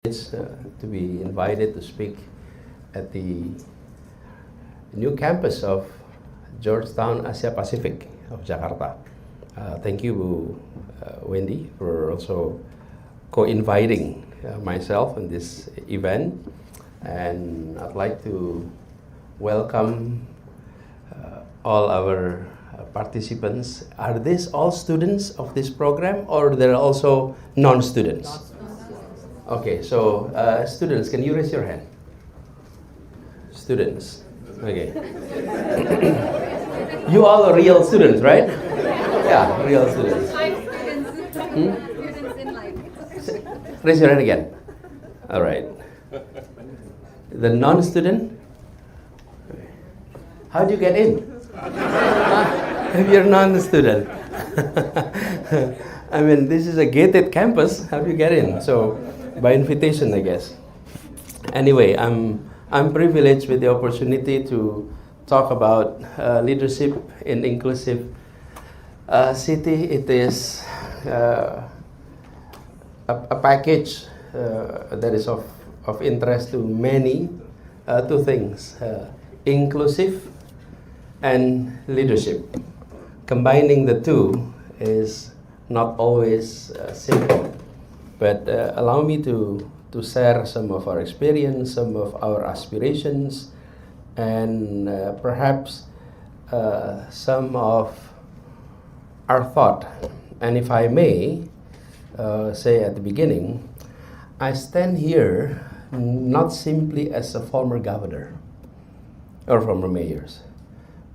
It's to be invited to speak at the new campus of Georgetown Asia Pacific of Jakarta. Thank you, Wendy, for also co-inviting myself in this event. And I'd like to welcome all our participants. Are these all students of this program, or there are also non-students? Okay, so students, can you raise your hand? Students, okay. You all are real students, right? Yeah, real students. Students in life. Raise your hand again. All right. The non-student? How do you get in? If you're non-student. I mean, this is a gated campus. How do you get in? So, by invitation, I guess. Anyway, I'm privileged with the opportunity to talk about leadership in inclusive city. It is a package that is of interest to many. Two things: inclusive and leadership. Combining the two is not always simple. But allow me to share some of our experience, some of our aspirations, and perhaps some of our thought. And if I may say at the beginning, I stand here not simply as a former governor or former mayors,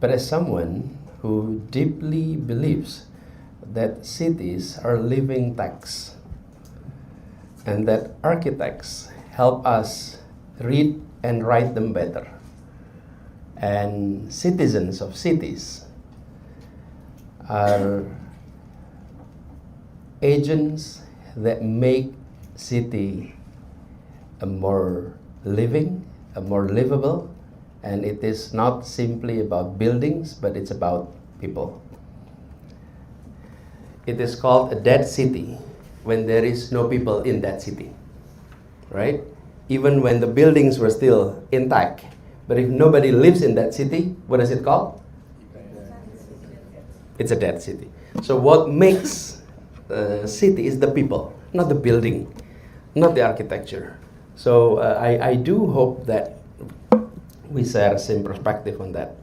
but as someone who deeply believes that cities are living texts, and that architects help us read and write them better. And citizens of cities are agents that make city a more living, a more livable, and it is not simply about buildings, but it's about people. It is called a dead city when there is no people in that city, right? Even when the buildings were still intact. But if nobody lives in that city, what is it called? It's a dead city. So what makes a city is the people, not the building, not the architecture. So I do hope that we share the same perspective on that.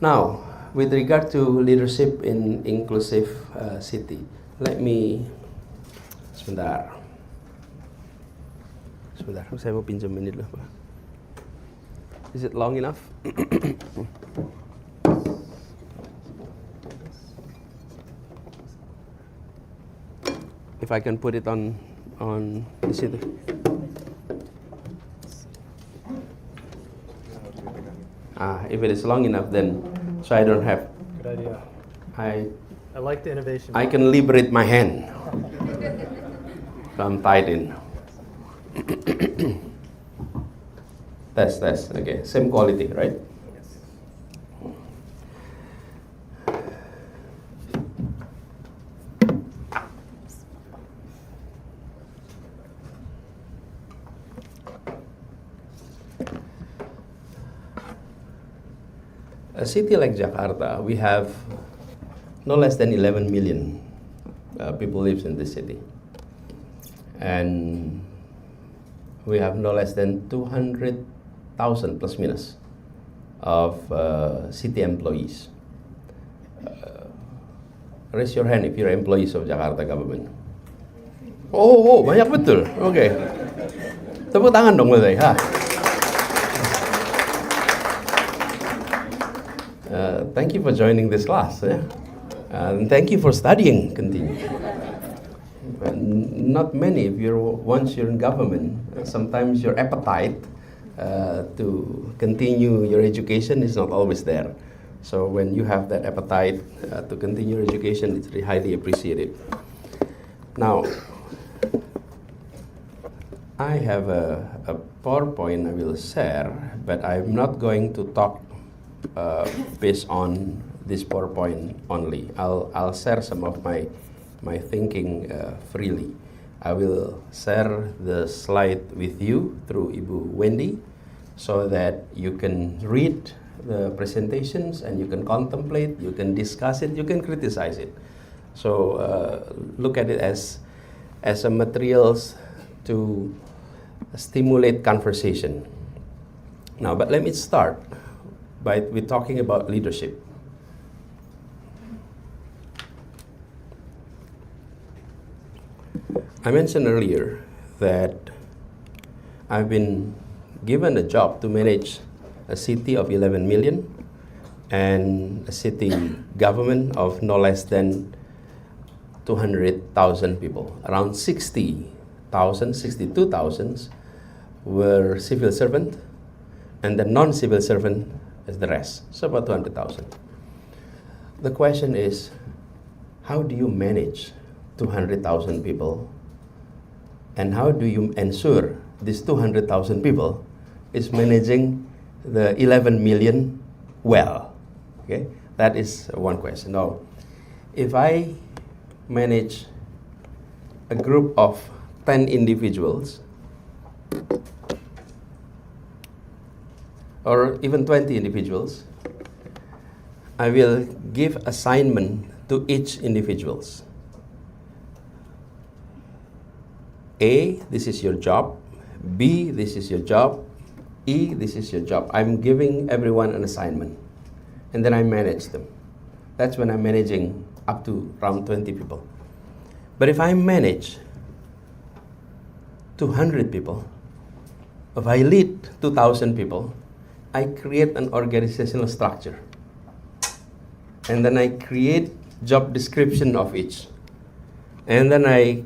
Now, with regard to leadership in inclusive city, let me Sebentar, saya mau pinjam ini dulu, Pak. Is it long enough? If I can put it on di situ. If it is long enough, then so I don't have. Good idea. I like the innovation. I can liberate my hand. So I'm tied in. Test. Okay, same quality, right? Yes. A city like Jakarta, we have no less than 11 million people lives in this city. And we have no less than 200,000 plus minus of city employees. Raise your hand if you're employees of Jakarta government. Oh, banyak betul. Oke. Tepuk tangan dong berarti. Thank you for joining this class. And thank you for studying. Continue. Not many. Once you're in government, sometimes your appetite to continue your education is not always there. So when you have that appetite to continue your education, it's really highly appreciated. Now, I have a PowerPoint I will share, but I'm not going to talk based on this PowerPoint only. I'll share some of my thinking freely. I will share the slide with you through Ibu Wendy so that you can read the presentations and you can contemplate, you can discuss it, you can criticize it. So look at it as a materials to stimulate conversation. Now, but let me start with talking about leadership. I mentioned earlier that I've been given a job to manage a city of 11 million and a city government of no less than 200,000 people. Around 62,000 were civil servant, and the non-civil servant is the rest, so about 200,000. The question is, how do you manage 200,000 people, and how do you ensure these 200,000 people is managing the 11 million well? Okay, that is one question. Now, if I manage a group of 10 individuals, or even 20 individuals, I will give assignment to each individuals. A, this is your job. B, this is your job. E, this is your job. I'm giving everyone an assignment, and then I manage them. That's when I'm managing up to around 20 people. But if I manage 200 people, if I lead 2,000 people, I create an organizational structure. And then I create job description of each. And then I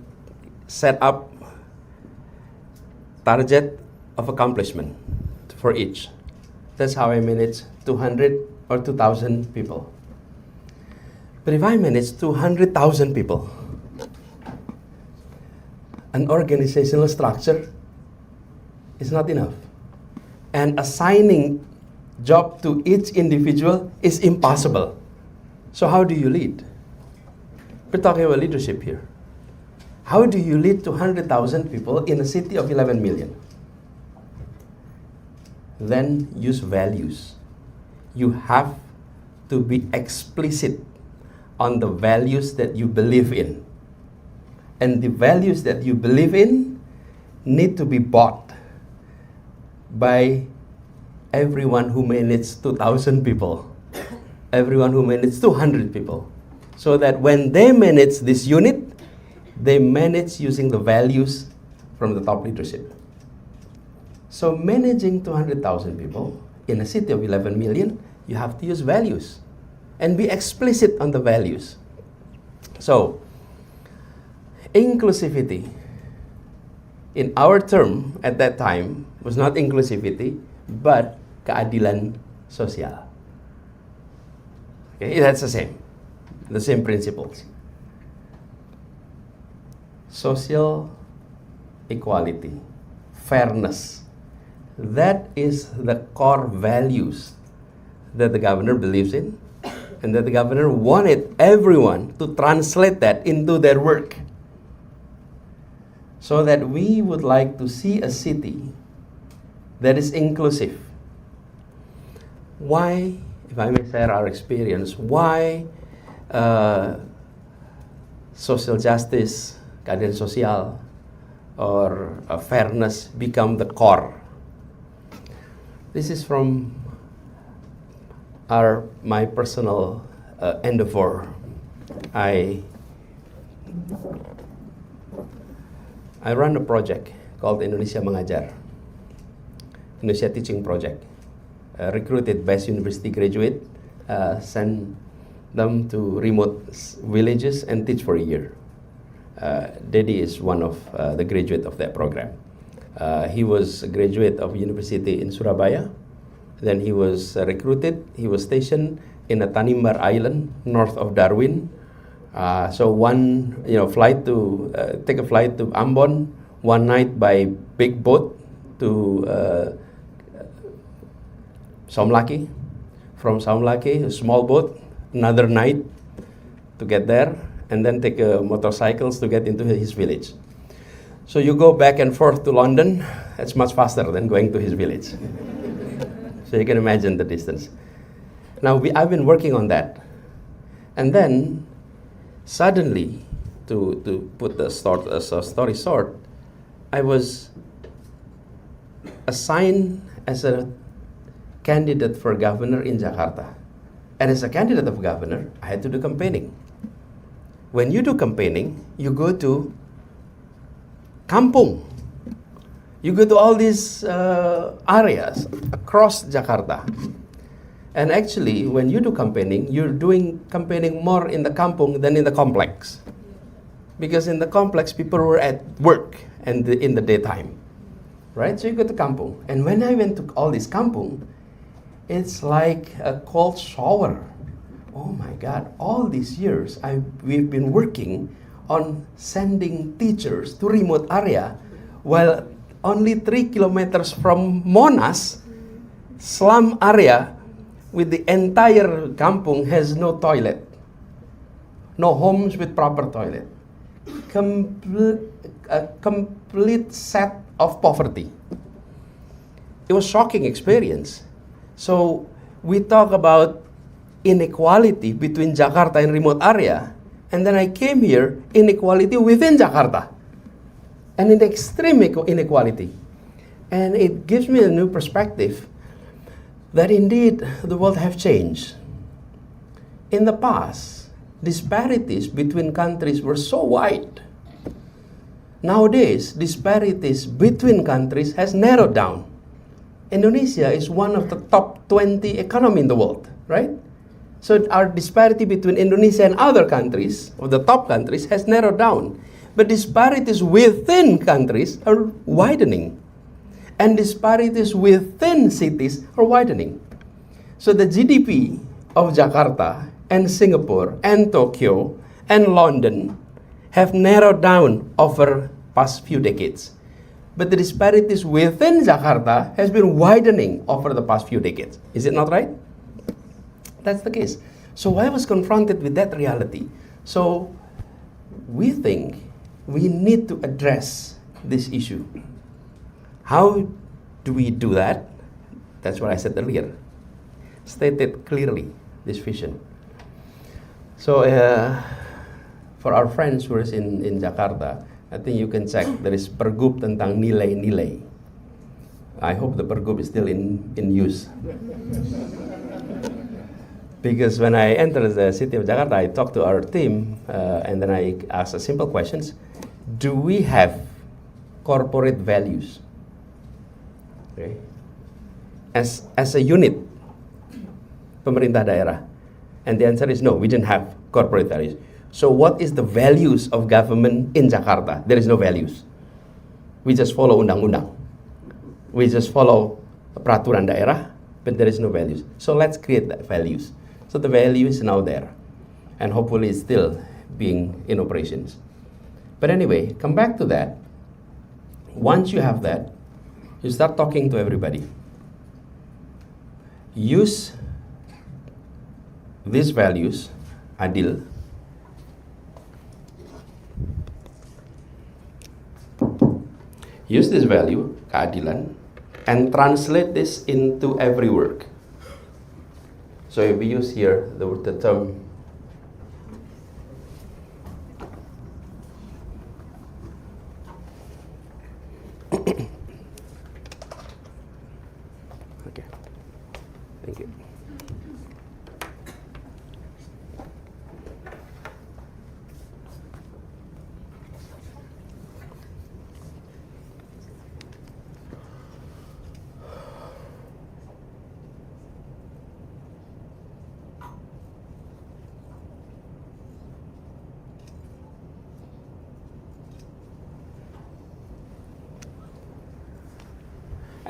set up target of accomplishment for each. That's how I manage 200 or 2,000 people. But if I manage 200,000 people, an organizational structure is not enough. And assigning job to each individual is impossible. So how do you lead? We're talking about leadership here. How do you lead 200,000 people in a city of 11 million? Then use values. You have to be explicit on the values that you believe in. And the values that you believe in need to be bought by everyone who manages 2,000 people, everyone who manages 200 people, so that when they manage this unit, they manage using the values from the top leadership. So managing 200,000 people in a city of 11 million, you have to use values and be explicit on the values. So, inclusivity, in our term at that time, was not inclusivity, but keadilan sosial. Okay, that's the same principles. Social equality, fairness, that is the core values that the governor believes in, and that the governor wanted everyone to translate that into their work. So that we would like to see a city that is inclusive. Why, if I may share our experience, why social justice, keadilan sosial, or fairness become the core? This is from my personal endeavor. I run a project called Indonesia Mengajar, Indonesia Teaching Project. Recruited best university graduate, send them to remote villages and teach for a year. Dedi is one of the graduate of that program. He was a graduate of university in Surabaya. Then he was recruited. He was stationed in a Tanimbar island north of Darwin. So take a flight to Ambon, one night by big boat to Somlaki. From Somlaki, a small boat, another night to get there, and then take motorcycles to get into his village. So you go back and forth to London, it's much faster than going to his village. So you can imagine the distance. Now I've been working on that. And then suddenly, to put the story short, I was assigned as a candidate for governor in Jakarta. And as a candidate of governor, I had to do campaigning. When you do campaigning, you go to kampung. You go to all these areas across Jakarta. And actually, when you do campaigning, you're doing campaigning more in the kampung than in the complex. Because in the complex, people were at work and in the daytime. Right? So you go to kampung. And when I went to all these kampung, it's like a cold shower. Oh my God, all these years we've been working on sending teachers to remote area, while only 3 kilometers from Monas, slum area with the entire kampung has no toilet. No homes with proper toilet. A complete set of poverty. It was a shocking experience. So we talk about inequality between Jakarta and remote area, and then I came here, inequality within Jakarta, and in extreme inequality. And it gives me a new perspective that indeed the world have changed. In the past, disparities between countries were so wide. Nowadays, disparities between countries has narrowed down. Indonesia is one of the top 20 economy in the world, right? So our disparity between Indonesia and other countries, or the top countries, has narrowed down. But disparities within countries are widening. And disparities within cities are widening. So the GDP of Jakarta and Singapore and Tokyo and London have narrowed down over past few decades. But the disparities within Jakarta has been widening over the past few decades. Is it not right? That's the case. So I was confronted with that reality. So we think we need to address this issue. How do we do that? That's what I said earlier. Stated clearly, this vision. So for our friends who are in Jakarta, I think you can check. There is pergub tentang nilai-nilai. I hope the pergub is still in use. Because when I entered the city of Jakarta, I talked to our team, and then I asked a simple questions. Do we have corporate values? Okay. As a unit, pemerintah daerah? And the answer is no, we didn't have corporate values. So what is the values of government in Jakarta? There is no values. We just follow undang-undang. We just follow peraturan daerah, but there is no values. So let's create that values. So the value is now there, and hopefully it's still being in operations. But anyway, come back to that. Once you have that, you start talking to everybody. Use these values, adil, use this value, keadilan, and translate this into every work. So if we use here the term okay, thank you.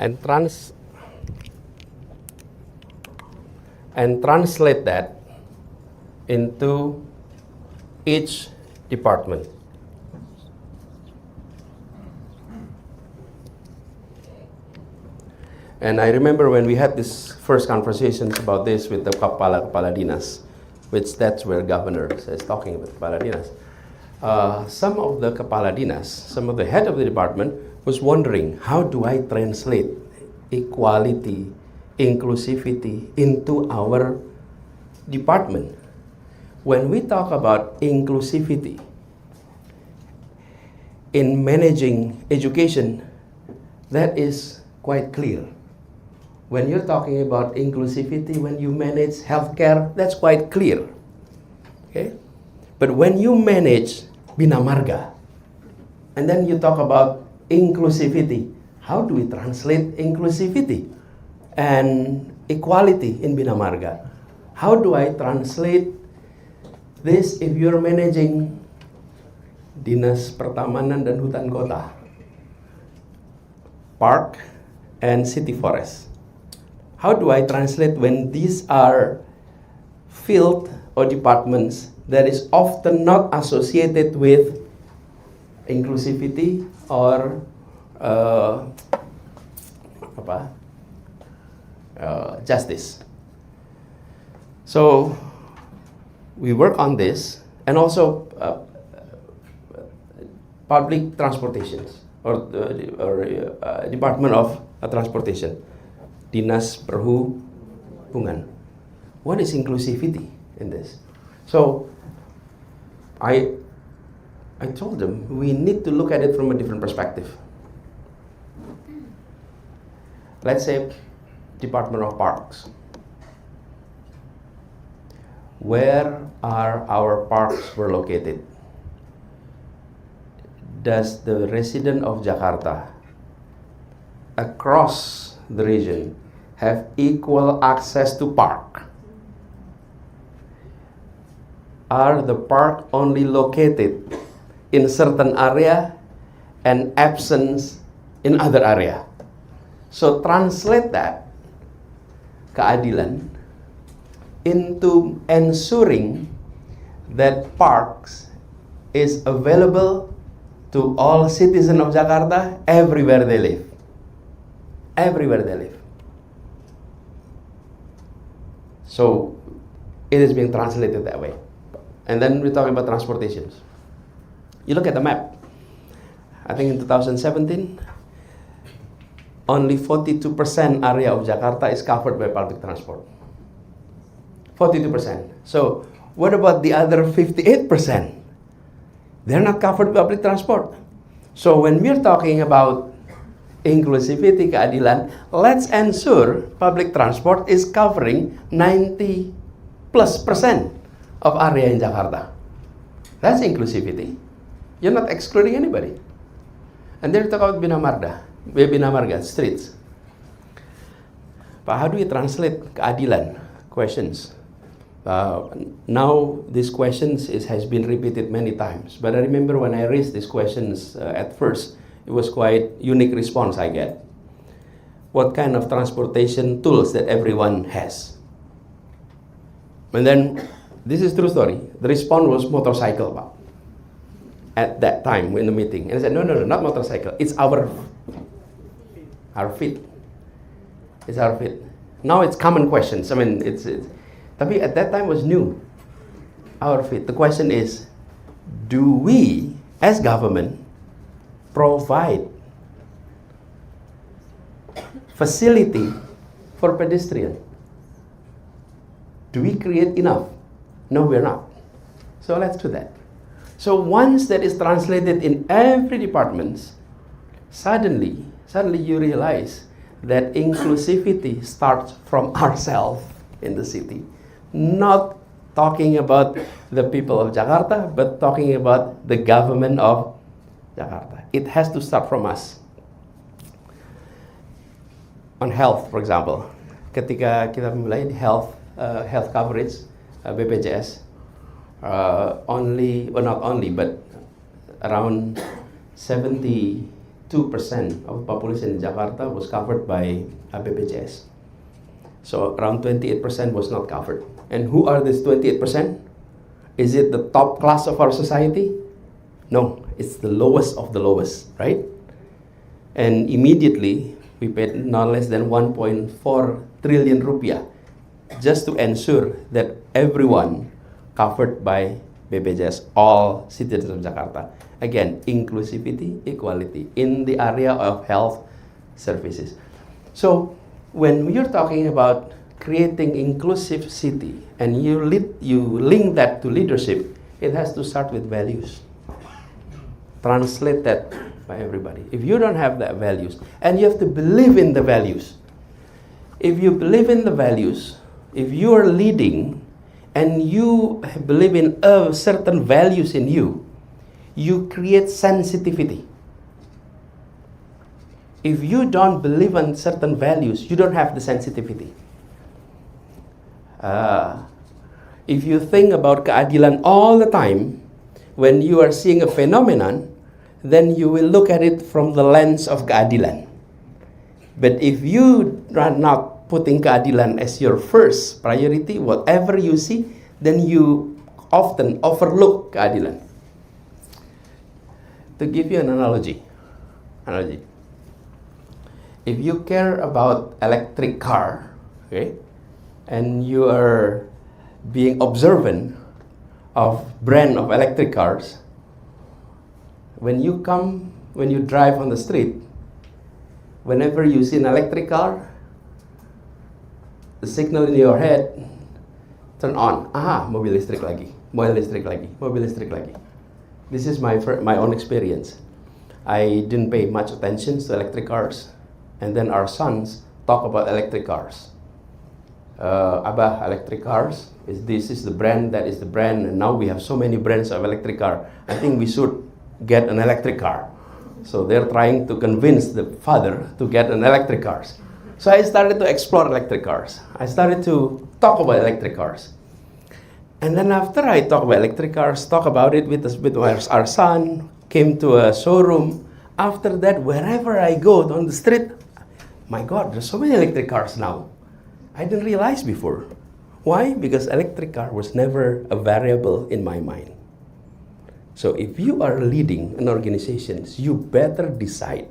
And translate that into each department. And I remember when we had this first conversations about this with the kepala dinas, which that's where governor is talking about kepala dinas. some of the kepala dinas, some of the head of the department was wondering, how do I translate equality, inclusivity into our department? When we talk about inclusivity in managing education, that is quite clear. When you're talking about inclusivity, when you manage healthcare, that's quite clear. Okay? But when you manage Bina Marga, and then you talk about inclusivity, how do we translate inclusivity and equality in Bina Marga? How do I translate this if you're managing Dinas Pertamanan dan Hutan Kota, Park and City Forest? How do I translate when these are field or departments that is often not associated with inclusivity or justice? So we work on this, and also public transportations or Department of Transportation, Dinas Perhubungan. What is inclusivity in this? So I told them we need to look at it from a different perspective. Let's say Department of Parks. Where are our parks were located? Does the resident of Jakarta across the region have equal access to park? Are the park only located in certain area and absent in other area? So translate that keadilan into ensuring that parks is available to all citizens of Jakarta everywhere they live. Everywhere they live. So it is being translated that way. And then we're talking about transportations. You look at the map. I think in 2017, only 42% area of Jakarta is covered by public transport. 42%. So what about the other 58%? They're not covered by public transport. So when we're talking about inclusivity, keadilan, let's ensure public transport is covering 90+% of area in Jakarta. That's inclusivity. You're not excluding anybody. And then we talk about Bina Marga, streets. But how do we translate keadilan questions? Now this questions has been repeated many times. But I remember when I raised these questions at first, it was quite unique response I get. What kind of transportation tools that everyone has? And then, this is true story, the response was motorcycle at that time in the meeting. And I said, no, not motorcycle, it's our feet. It's our feet. Now it's common questions. I mean, tapi at that time was new. Our feet. The question is, do we, as government, provide facility for pedestrian? Do we create enough? No, we're not. So let's do that. So once that is translated in every department, suddenly you realize that inclusivity starts from ourselves in the city. Not talking about the people of Jakarta, but talking about the government of Jakarta. It has to start from us. On health, for example, ketika kita mulai health coverage, BPJS, not only, but around 72% of the population in Jakarta was covered by BPJS. So around 28% was not covered. And who are this 28%? Is it the top class of our society? No, it's the lowest of the lowest, right? And immediately, we paid no less than 1.4 trillion rupiah just to ensure that everyone covered by BPJS, all citizens of Jakarta. Again, inclusivity, equality in the area of health services. So when you're talking about creating inclusive city and you link that to leadership, it has to start with values. Translate that by everybody. If you don't have that values, and you have to believe in the values. If you believe in the values, if you are leading and you believe in certain values in you, you create sensitivity. If you don't believe in certain values, you don't have the sensitivity. If you think about keadilan all the time, when you are seeing a phenomenon, then you will look at it from the lens of keadilan. But if you are not putting keadilan as your first priority, whatever you see, then you often overlook keadilan. To give you an analogy, if you care about electric car, okay, and you are being observant of brand of electric cars, when you drive on the street, whenever you see an electric car, the signal in your head turn on. Aha, mobil listrik lagi, mobil listrik lagi, mobil listrik lagi. This is my own experience. I didn't pay much attention to electric cars, and then our sons talk about electric cars. Abah, electric cars, this is the brand, that is the brand, and now we have so many brands of electric car. I think we should get an electric car. So they're trying to convince the father to get an electric cars. So I started to explore electric cars. I started to talk about electric cars. And then after I talk about electric cars, talk about it with our son, came to a showroom. After that, wherever I go on the street, my God, there's so many electric cars now. I didn't realize before. Why? Because electric car was never a variable in my mind. So if you are leading an organization, you better decide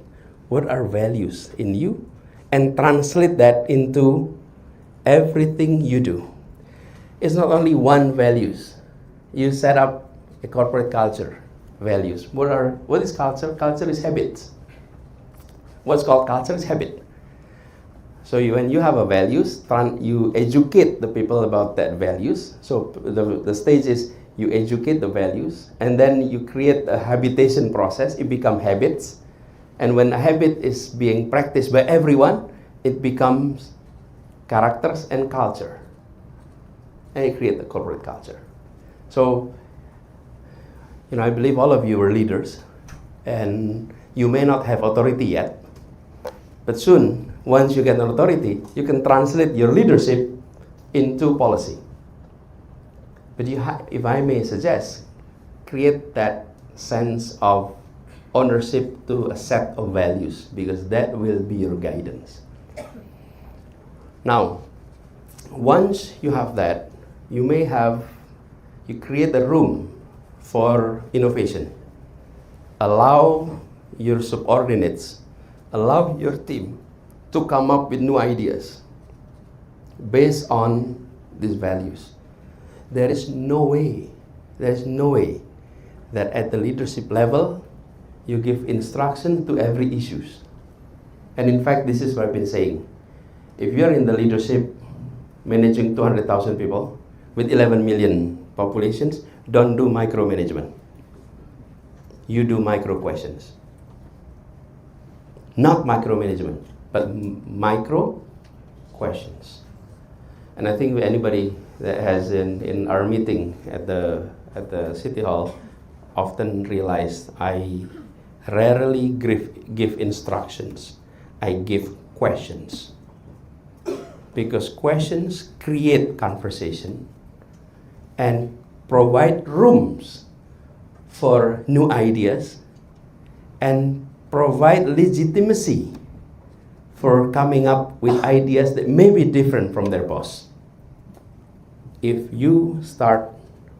what are values in you and translate that into everything you do. It's not only one values. You set up a corporate culture, values. What is culture? Culture is habits. What's called culture is habit. So when you have a values, you educate the people about that values. So the stage is you educate the values, and then you create a habitation process. It becomes habits, and when a habit is being practiced by everyone, it becomes characters and culture, and you create a corporate culture. So, I believe all of you are leaders, and you may not have authority yet, but soon, once you get an authority, you can translate your leadership into policy. But if I may suggest, create that sense of ownership to a set of values, because that will be your guidance. Now, once you have that, you create a room for innovation. Allow your subordinates, allow your team to come up with new ideas based on these values. There is no way that at the leadership level, you give instruction to every issues. And in fact, this is what I've been saying. If you're in the leadership, managing 200,000 people with 11 million populations, don't do micromanagement. You do micro questions. Not micromanagement, but micro questions. And I think anybody that has in our meeting at the City Hall often realized I rarely give instructions. I give questions. Because questions create conversation and provide rooms for new ideas and provide legitimacy for coming up with ideas that may be different from their boss. If you start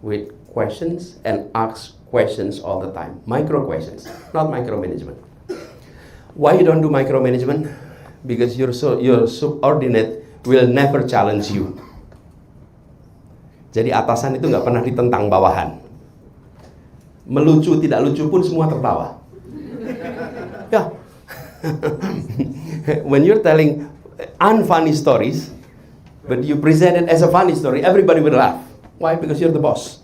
with questions and ask questions all the time, micro questions, not micromanagement. Why you don't do micromanagement? Because your subordinate will never challenge you. Jadi atasan itu nggak pernah ditentang bawahan. melucu tidak lucu pun semua tertawa. Ya. When you're telling unfunny stories, but you present it as a funny story, everybody will laugh. Why? Because you're the boss.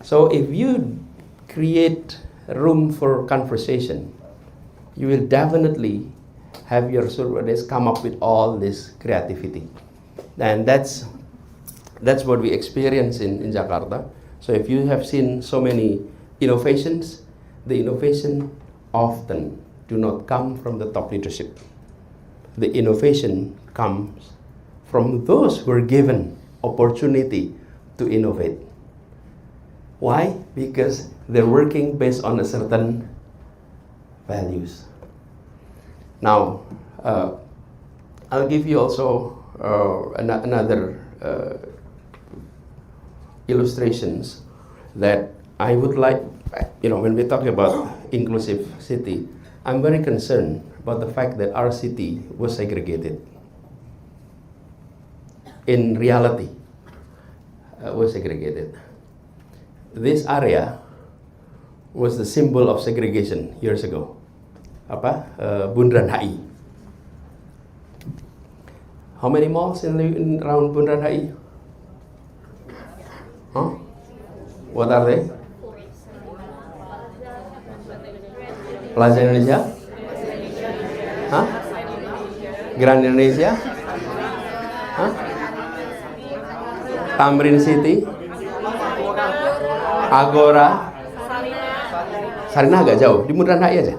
So if you create room for conversation, you will definitely have your surveys come up with all this creativity. And that's what we experience in Jakarta. So if you have seen so many innovations, the innovation often do not come from the top leadership. The innovation comes from those who are given opportunity to innovate. Why? Because they're working based on a certain values. Now, I'll give you also another illustrations that I would like, when we talk about inclusive city, I'm very concerned about the fact that our city was segregated. In reality, was segregated. This area was the symbol of segregation years ago. Bundaran HI. How many malls in around Bundaran HI? Huh? What are they? Plaza Indonesia? Huh? Grand Indonesia? Huh? Tamrin City? Agora? Sarina agak jauh, di Bundaran HI aja.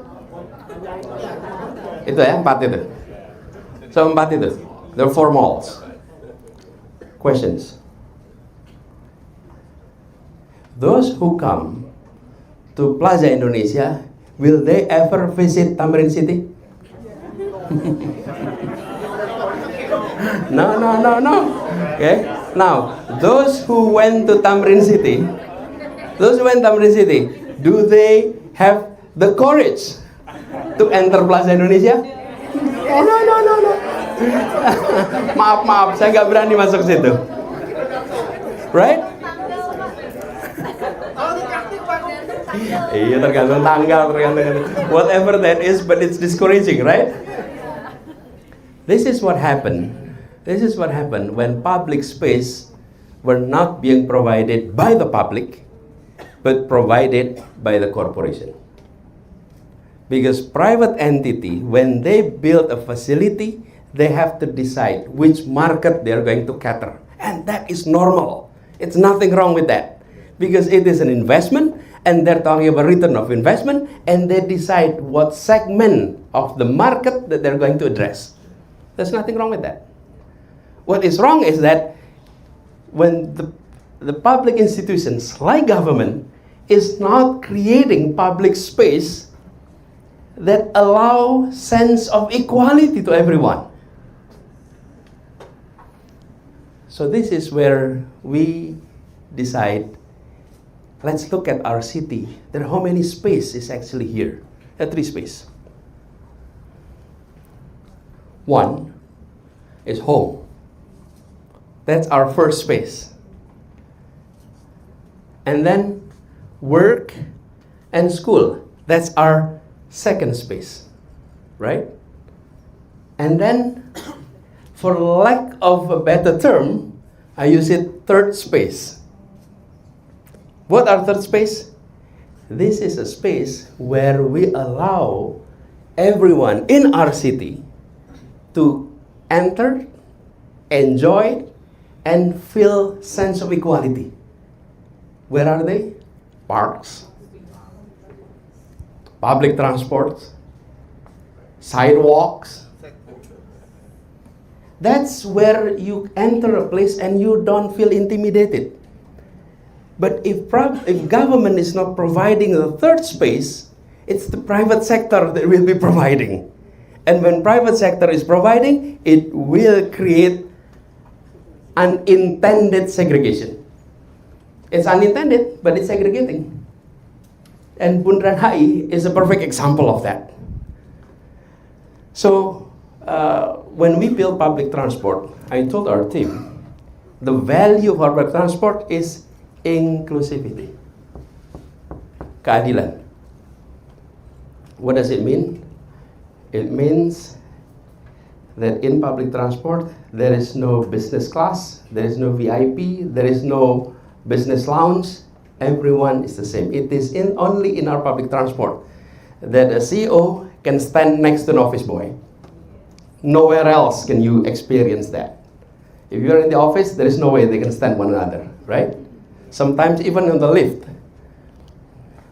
Itu ya, 4 itu. So 4 itu. There are 4 malls. Questions. Those who come to Plaza Indonesia, will they ever visit Tamrin City? No. Okay. Now, those who went to Tamrin City, do they have the courage to enter Plaza Indonesia? No. Maaf, saya nggak berani masuk situ. Right? Iya, tergantung tanggal, whatever that is, but it's discouraging, right? This is what happened when public space were not being provided by the public, but provided by the corporation. Because private entity, when they build a facility, they have to decide which market they are going to cater. And that is normal. It's nothing wrong with that. Because it is an investment, and they're talking about return of investment, and they decide what segment of the market that they're going to address. There's nothing wrong with that. What is wrong is that when the public institutions, like government, is not creating public space that allow sense of equality to everyone. So this is where we decide, let's look at our city. There are how many space is actually here? There are 3 space. 1 is home. That's our first space. And then work and school. That's our second space. Right? And then, for lack of a better term, I use it third space. What are third space? This is a space where we allow everyone in our city to enter, enjoy, and feel sense of equality. Where are they? Parks, public transport, sidewalks. That's where you enter a place and you don't feel intimidated. But if government is not providing the third space, it's the private sector that will be providing. And when private sector is providing, it will create unintended segregation. It's unintended, but it's segregating. And Bundaran HI is a perfect example of that. So, when we build public transport, I told our team, the value of public transport is inclusivity. keadilan. What does it mean? It means that in public transport, there is no business class, there is no VIP, there is no business lounge. Everyone is the same. It is only in our public transport that a CEO can stand next to an office boy. Nowhere else can you experience that. If you're in the office, there is no way they can stand one another, right? Sometimes even in the lift,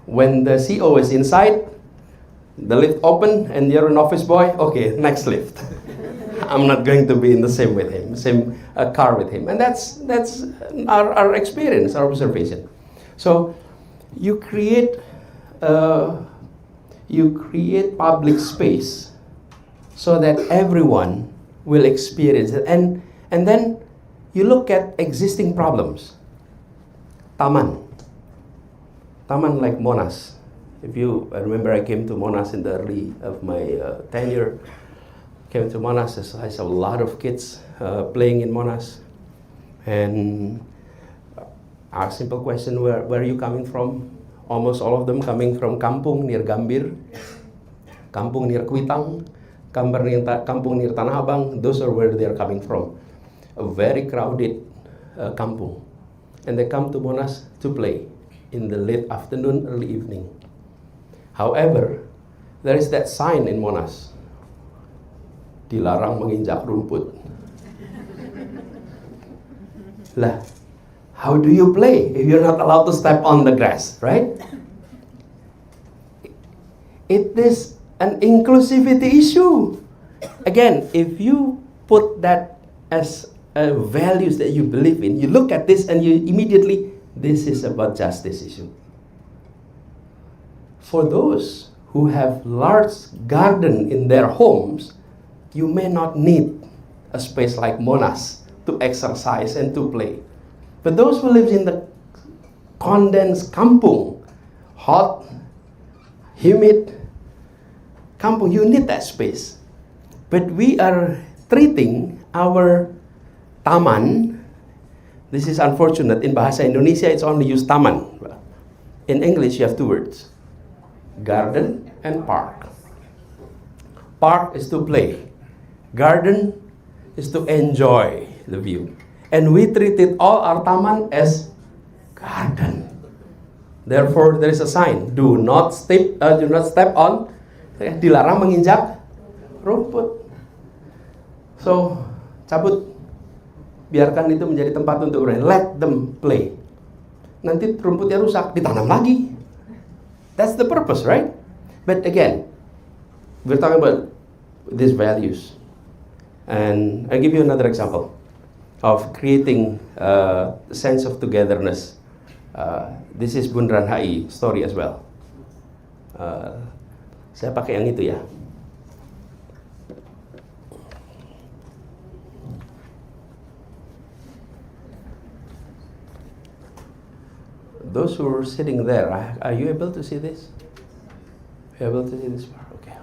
when the CEO is inside, the lift open and you're an office boy, okay, next lift. I'm not going to be in the same with him, same car with him. And that's our experience, our observation. So you create public space so that everyone will experience it. And then you look at existing problems. Taman like Monas. I remember I came to Monas in the early of my tenure. Came to Monas, I saw a lot of kids playing in Monas. And a simple question, where are you coming from? Almost all of them coming from Kampung near Gambir, Kampung near Kuitang, Kampung near Tanah Abang. Those are where they are coming from. A very crowded kampung. And they come to Monas to play in the late afternoon, early evening. However, there is that sign in Monas. Dilarang menginjak rumput. Lah, how do you play if you're not allowed to step on the grass, right? It is an inclusivity issue. Again, if you put that as values that you believe in, you look at this and you immediately, this is about justice issue. For those who have large garden in their homes, you may not need a space like Monas to exercise and to play. But those who live in the condensed kampung, hot, humid kampung, you need that space. But we are treating our taman, this is unfortunate, in Bahasa Indonesia it's only used taman. In English you have two words, garden and park. Park is to play. Garden is to enjoy the view. And we treated all our taman as garden. Therefore, there is a sign, do not step on, dilarang menginjak rumput. So, cabut, biarkan itu menjadi tempat untuk bermain. Let them play. Nanti rumputnya rusak, ditanam lagi. That's the purpose, right? But again, we're talking about these values. And I'll give you another example of creating a sense of togetherness. This is Bundaran HI story as well. Saya pakai yang itu ya. Those who are sitting there, are you able to see this? Are you able to see this part? Okay.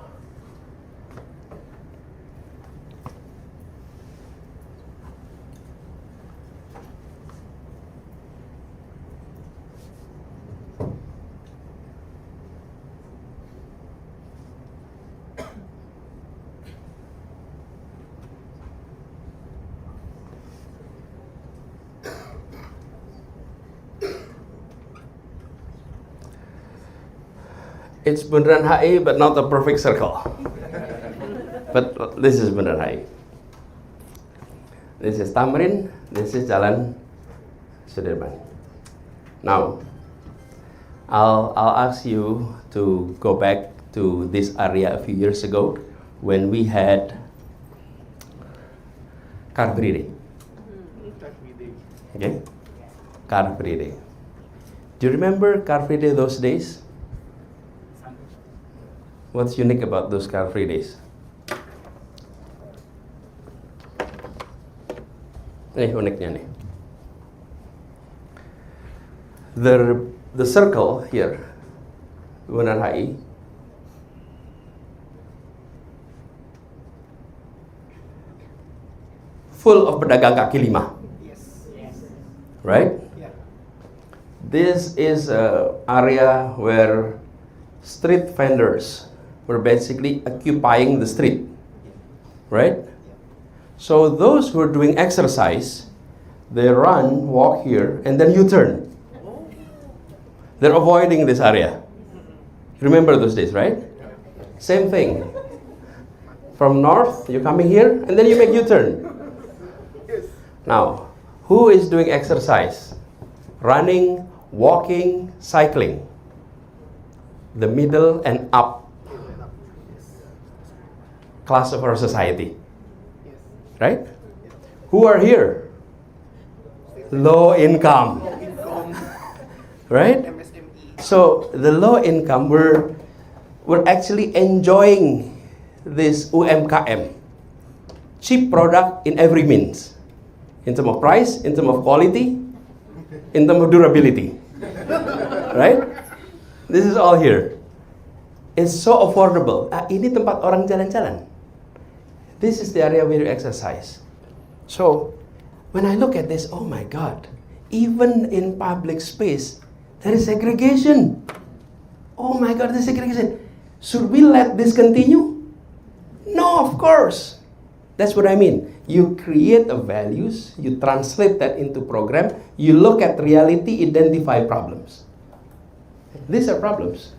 It's Bundaran HI, but not a perfect circle. But this is Bundaran HI. This is Tamrin. This is Jalan Sudirman. Now, I'll ask you to go back to this area a few years ago when we had Car Free Day. Okay? Car Free Day. Do you remember Car Free Day those days? What's unique about those Car Free Days? Uniknya nih. The circle here, Bundaran HI, full of pedagang kaki lima. Yes. Right? Yeah. This is an area where street vendors were basically occupying the street, right? So those who are doing exercise, they run, walk here, and then U-turn. They're avoiding this area. Remember those days, right? Same thing. From north, you're coming here, and then you make U-turn. Now, who is doing exercise? Running, walking, cycling. The middle and up class of our society. Right? Who are here? Low income. Right? So the low income, we're actually enjoying this UMKM. Cheap product in every means. In terms of price, in terms of quality, in terms of durability. Right? This is all here. It's so affordable. Ini tempat orang jalan-jalan. This is the area where you exercise. So, when I look at this, oh my God, even in public space, there is segregation. Oh my God, there's segregation. Should we let this continue? No, of course. That's what I mean. You create the values, you translate that into program, you look at reality, identify problems. These are problems.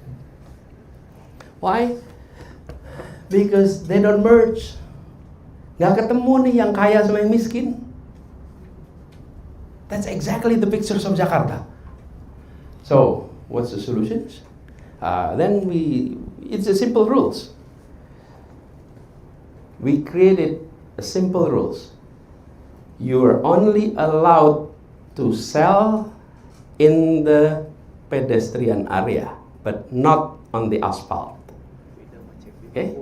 Why? Because they don't merge. Nggak ketemu nih yang kaya sama yang miskin. That's exactly the pictures of Jakarta. So, what's the solutions? It's a simple rules. We created a simple rules. You are only allowed to sell in the pedestrian area, but not on the asphalt. Okay?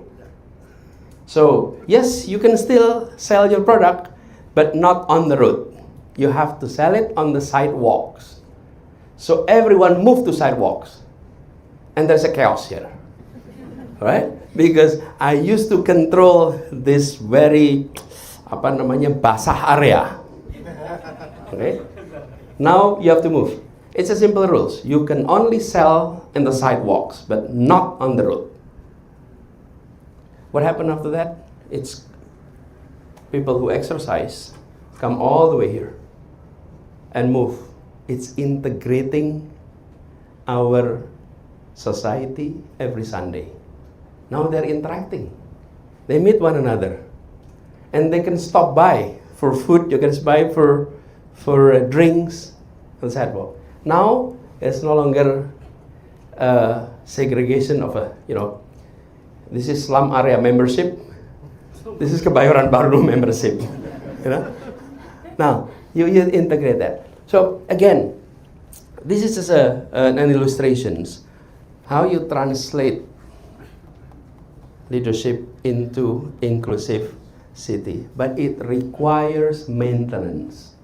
So, yes, you can still sell your product, but not on the road. You have to sell it on the sidewalks. So everyone move to sidewalks. And there's a chaos here. Right? Because I used to control this very, basah area. Okay? Now you have to move. It's a simple rules. You can only sell in the sidewalks, but not on the road. What happened after that? It's people who exercise come all the way here and move. It's integrating our society every Sunday. Now they're interacting. They meet one another. And they can stop by for food. You can buy for drinks on the sidewalk. Now it's no longer segregation of this is slum area membership. This is Kebayoran Baru membership. Now you integrate that. So again, this is just an illustrations how you translate leadership into inclusive city, but it requires maintenance.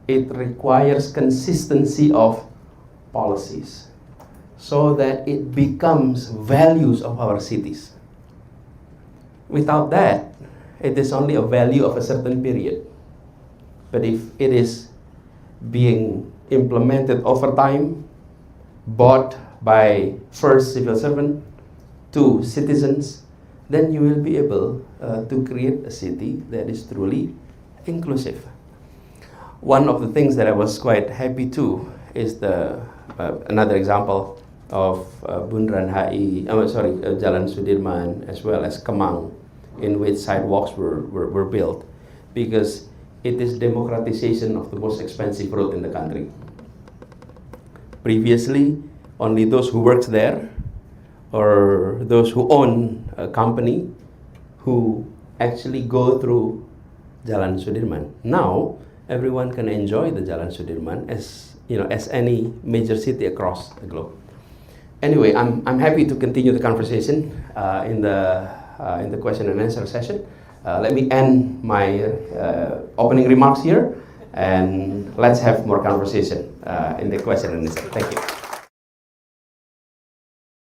It requires consistency of policies so that it becomes values of our cities. Without that, it is only a value of a certain period. But if it is being implemented over time, bought by first civil servant to citizens, then you will be able to create a city that is truly inclusive. One of the things that I was quite happy to is another example of Bundaran HI, Jalan Sudirman, as well as Kemang, in which sidewalks were built, because it is democratization of the most expensive road in the country. Previously, only those who worked there or those who own a company who actually go through Jalan Sudirman. Now, everyone can enjoy the Jalan Sudirman as any major city across the globe. Anyway, I'm happy to continue the conversation in the question and answer session. Let me end my opening remarks here, and let's have more conversation in the question and answer. Thank you.